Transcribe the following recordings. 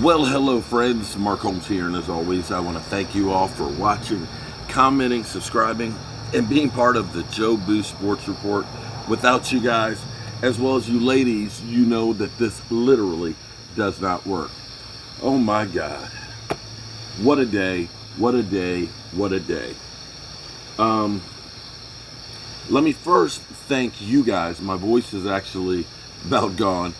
Well, hello friends, Mark Holmes here, and as always, I want to thank you all for watching, commenting, subscribing, and being part of the Joe Boo Sports Report. Without you guys, as well as you ladies, you know that this literally does not work. Oh my God. What a day, what a day, what a day. Let me first thank you guys. My voice is actually about gone.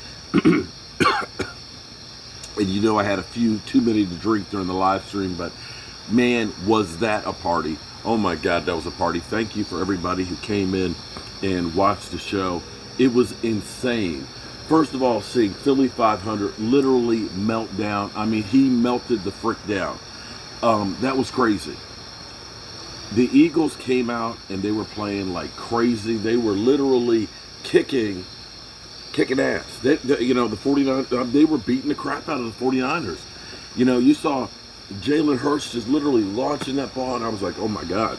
And you know I had a few too many to drink during the live stream, but man, was that a party. Oh my God, that was a party. Thank you for everybody who came in and watched the show. It was insane. First of all, seeing Philly 500 literally melt down. I mean, he melted the frick down. That was crazy. The Eagles came out and they were playing like crazy. They were literally kicking ass. The 49ers, they were beating the crap out of the 49ers. You know, you saw Jalen Hurts just literally launching that ball, and I was like, oh my God.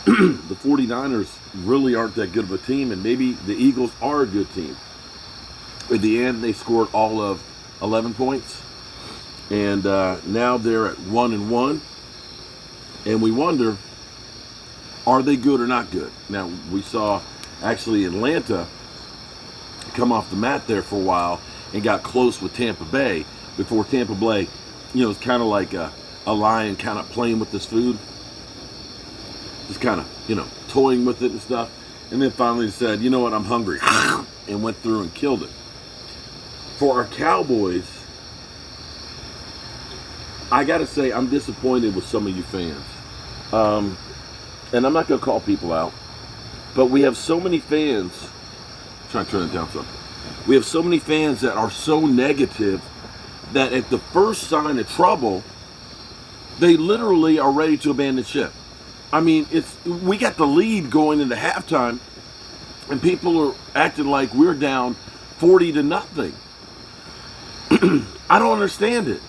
The 49ers really aren't that good of a team, and maybe the Eagles are a good team. At the end, they scored all of 11 points, and now they're at 1-1, and we wonder, are they good or not good? Now, we saw actually Atlanta come off the mat there for a while and got close with Tampa Bay before Tampa Bay, it's kind of like a lion kind of playing with this food, just kind of, toying with it and stuff, and then finally said, you know what, I'm hungry, and went through and killed it. For our Cowboys, I gotta say, I'm disappointed with some of you fans, and I'm not gonna call people out, but we have so many fans. Trying to turn it down some. We have so many fans that are so negative that at the first sign of trouble, they literally are ready to abandon ship. I mean, we got the lead going into halftime, and people are acting like we're down 40-0. I don't understand it.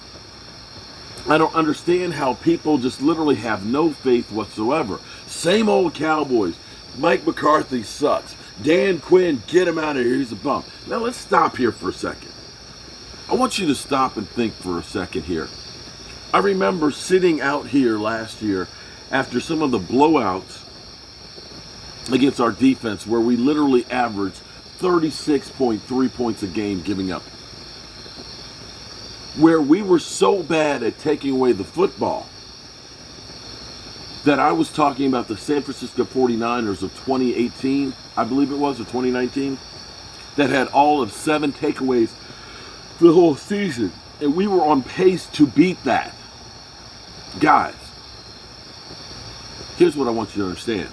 I don't understand how people just literally have no faith whatsoever. Same old Cowboys. Mike McCarthy sucks. Dan Quinn, get him out of here. He's a bum. Now let's stop here for a second. I want you to stop and think for a second here. I remember sitting out here last year after some of the blowouts against our defense where we literally averaged 36.3 points a game giving up. Where we were so bad at taking away the football that I was talking about the San Francisco 49ers of 2018, I believe it was, or 2019, that had all of 7 takeaways for the whole season. And we were on pace to beat that. Guys, here's what I want you to understand.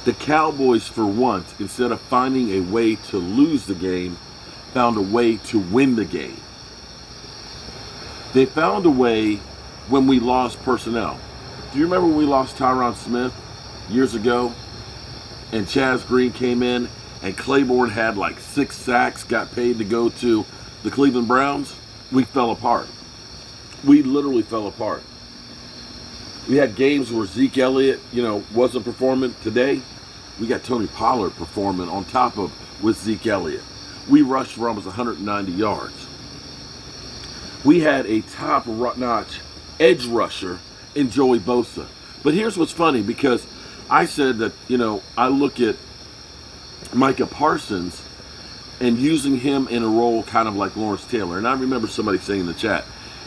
The Cowboys, for once, instead of finding a way to lose the game, found a way to win the game. They found a way when we lost personnel. Do you remember when we lost Tyron Smith years ago? And Chaz Green came in and Claiborne had like 6 sacks, got paid to go to the Cleveland Browns? We fell apart. We literally fell apart. We had games where Zeke Elliott, wasn't performing. Today, we got Tony Pollard performing on top of with Zeke Elliott. We rushed for almost 190 yards. We had a top-notch edge rusher in Joey Bosa. But here's what's funny, because I said that, I look at Micah Parsons and using him in a role kind of like Lawrence Taylor. And I remember somebody saying in the chat,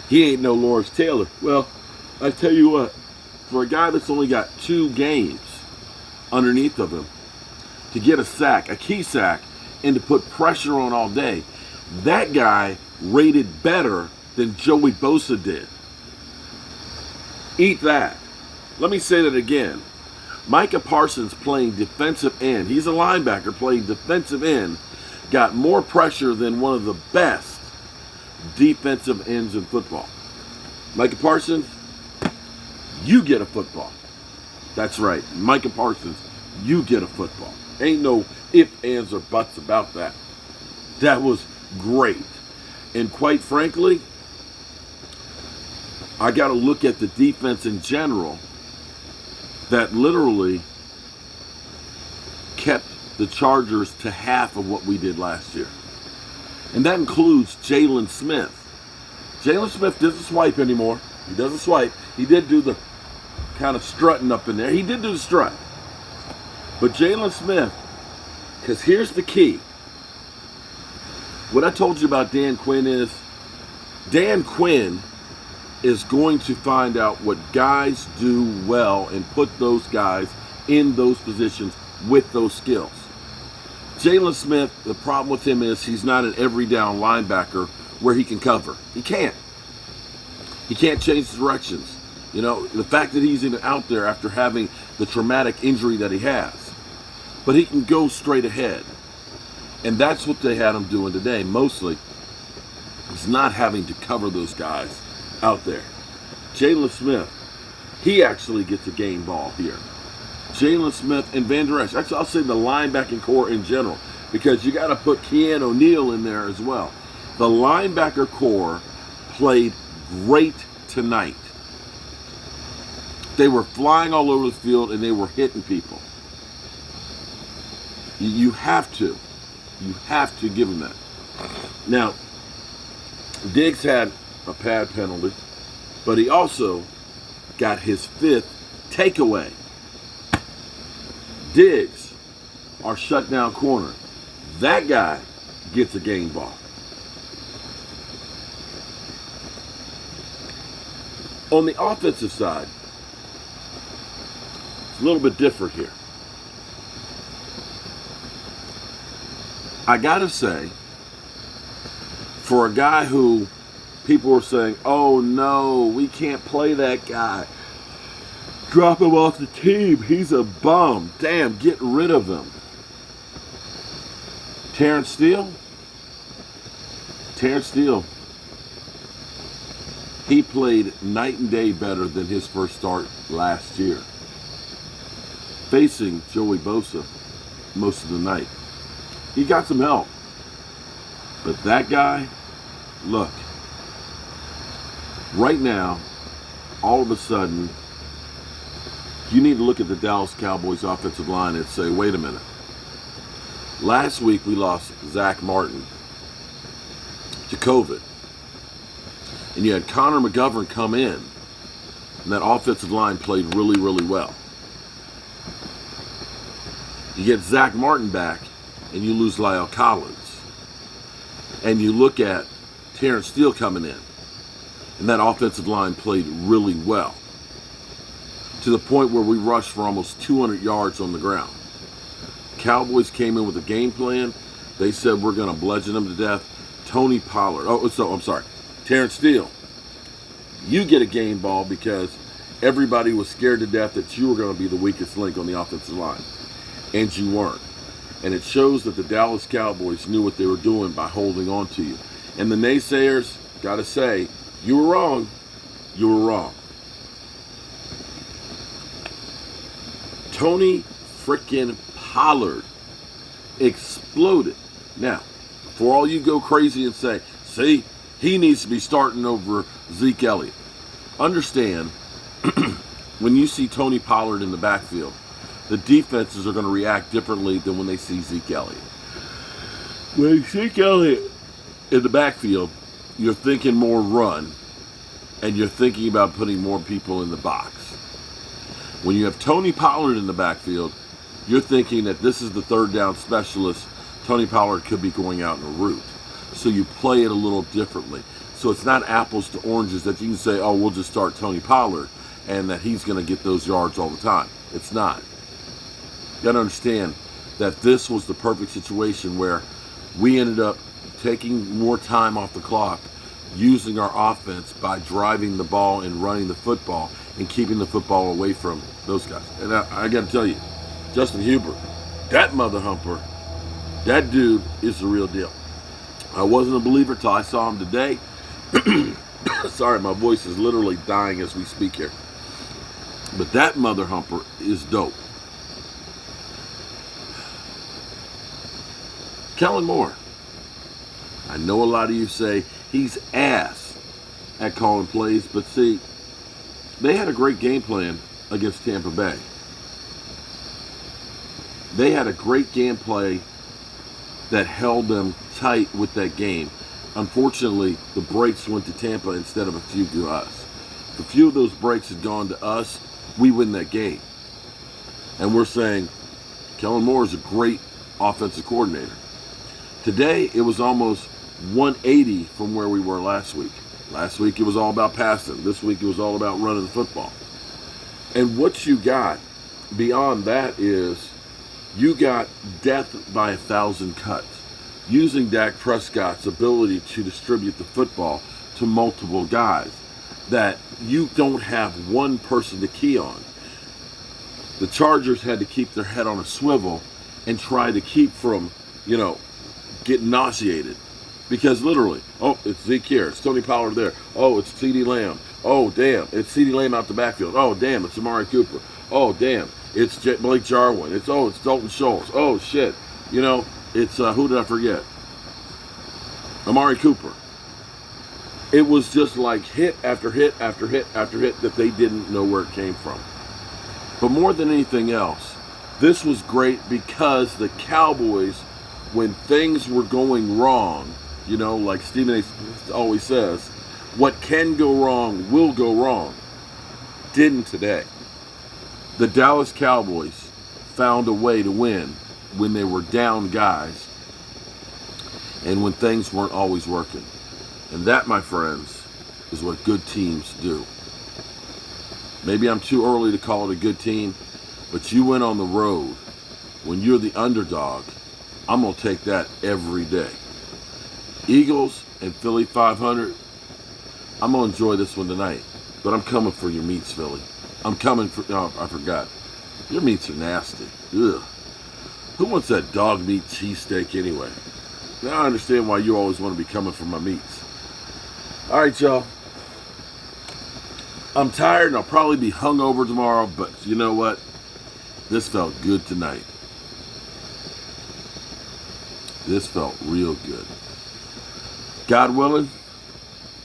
he ain't no Lawrence Taylor. Well, I tell you what, for a guy that's only got 2 games underneath of him, to get a sack, a key sack, and to put pressure on all day, that guy rated better than Joey Bosa did. Eat that. Let me say that again. Micah Parsons playing defensive end, he's a linebacker playing defensive end, got more pressure than one of the best defensive ends in football. Micah Parsons, you get a football. That's right. Micah Parsons, you get a football. Ain't no ifs, ands, or buts about that. That was great. And quite frankly, I got to look at the defense in general that literally kept the Chargers to half of what we did last year. And that includes Jalen Smith. Jalen Smith doesn't swipe anymore. He doesn't swipe. He did do the kind of strutting up in there. He did do the strut. But Jalen Smith, because here's the key. What I told you about Dan Quinn is, Dan Quinn is going to find out what guys do well and put those guys in those positions with those skills. Jalen Smith, the problem with him is he's not an every down linebacker where he can cover. He can't. He can't change directions. You know, the fact that he's even out there after having the traumatic injury that he has. But he can go straight ahead. And that's what they had him doing today, mostly. He's not having to cover those guys out there. Jalen Smith, he actually gets a game ball here. Jalen Smith and Van Der Esch. Actually, I'll say the linebacking core in general, because you got to put Keanu O'Neal in there as well. The linebacker core played great tonight. They were flying all over the field and they were hitting people. You have to. You have to give them that. Now, Diggs had a pad penalty, but he also got his 5th takeaway. Diggs, our shutdown corner, that guy gets a game ball. On the offensive side, it's a little bit different here. I gotta say, for a guy who people were saying, oh no, we can't play that guy. Drop him off the team. He's a bum. Damn, get rid of him. Terrence Steele. He played night and day better than his first start last year. Facing Joey Bosa most of the night. He got some help. But that guy, look, right now, all of a sudden, you need to look at the Dallas Cowboys offensive line and say, wait a minute. Last week we lost Zach Martin to COVID. And you had Connor McGovern come in, and that offensive line played really, really well. You get Zach Martin back, and you lose Lyle Collins. And you look at Terrence Steele coming in, and that offensive line played really well, to the point where we rushed for almost 200 yards on the ground. Cowboys came in with a game plan. They said, we're going to bludgeon them to death. Tony Pollard. Terrence Steele. You get a game ball because everybody was scared to death that you were going to be the weakest link on the offensive line. And you weren't. And it shows that the Dallas Cowboys knew what they were doing by holding on to you. And the naysayers, got to say, you were wrong. You were wrong. Tony freaking Pollard exploded. Now, before all you go crazy and say, see, he needs to be starting over Zeke Elliott. Understand, when you see Tony Pollard in the backfield, the defenses are going to react differently than when they see Zeke Elliott. When Zeke Elliott in the backfield, you're thinking more run, and you're thinking about putting more people in the box. When you have Tony Pollard in the backfield, you're thinking that this is the third down specialist. Tony Pollard could be going out in a route. So you play it a little differently. So it's not apples to oranges that you can say, oh, we'll just start Tony Pollard and that he's going to get those yards all the time. It's not. You got to understand that this was the perfect situation where we ended up taking more time off the clock, using our offense by driving the ball and running the football and keeping the football away from those guys. And I got to tell you, Justin Hubert, that mother humper, that dude is the real deal. I wasn't a believer till I saw him today. Sorry, my voice is literally dying as we speak here. But that mother humper is dope. Kellen Moore. I know a lot of you say he's ass at calling plays, but see, they had a great game plan against Tampa Bay. They had a great game play that held them tight with that game. Unfortunately, the breaks went to Tampa instead of a few to us. If a few of those breaks had gone to us, we win that game. And we're saying, Kellen Moore is a great offensive coordinator. Today, it was almost 180 from where we were last week. Last week, it was all about passing. This week, it was all about running the football. And what you got beyond that is you got death by 1,000 cuts. Using Dak Prescott's ability to distribute the football to multiple guys that you don't have one person to key on. The Chargers had to keep their head on a swivel and try to keep from, getting nauseated. Because literally, oh, it's Zeke here, it's Tony Pollard there, oh, it's CeeDee Lamb, oh, damn, it's CeeDee Lamb out the backfield, oh, damn, it's Amari Cooper, oh, damn, it's Blake Jarwin, it's Dalton Schultz, oh, shit, it's, who did I forget? Amari Cooper. It was just like hit after hit after hit after hit that they didn't know where it came from. But more than anything else, this was great because the Cowboys, when things were going wrong, like Stephen A. always says, what can go wrong will go wrong. Didn't today. The Dallas Cowboys found a way to win when they were down guys and when things weren't always working. And that, my friends, is what good teams do. Maybe I'm too early to call it a good team, but you went on the road. When you're the underdog, I'm going to take that every day. Eagles and Philly 500, I'm going to enjoy this one tonight. But I'm coming for your meats, Philly. I'm coming for, oh, I forgot. Your meats are nasty. Ugh. Who wants that dog meat cheesesteak anyway? Now I understand why you always want to be coming for my meats. All right, y'all. I'm tired and I'll probably be hungover tomorrow, but you know what? This felt good tonight. This felt real good. God willing,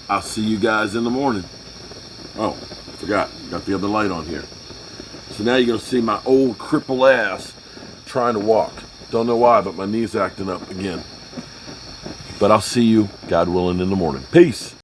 I'll see you guys in the morning. Oh, I forgot. Got the other light on here. So now you're going to see my old cripple ass trying to walk. Don't know why, but my knee's acting up again. But I'll see you, God willing, in the morning. Peace.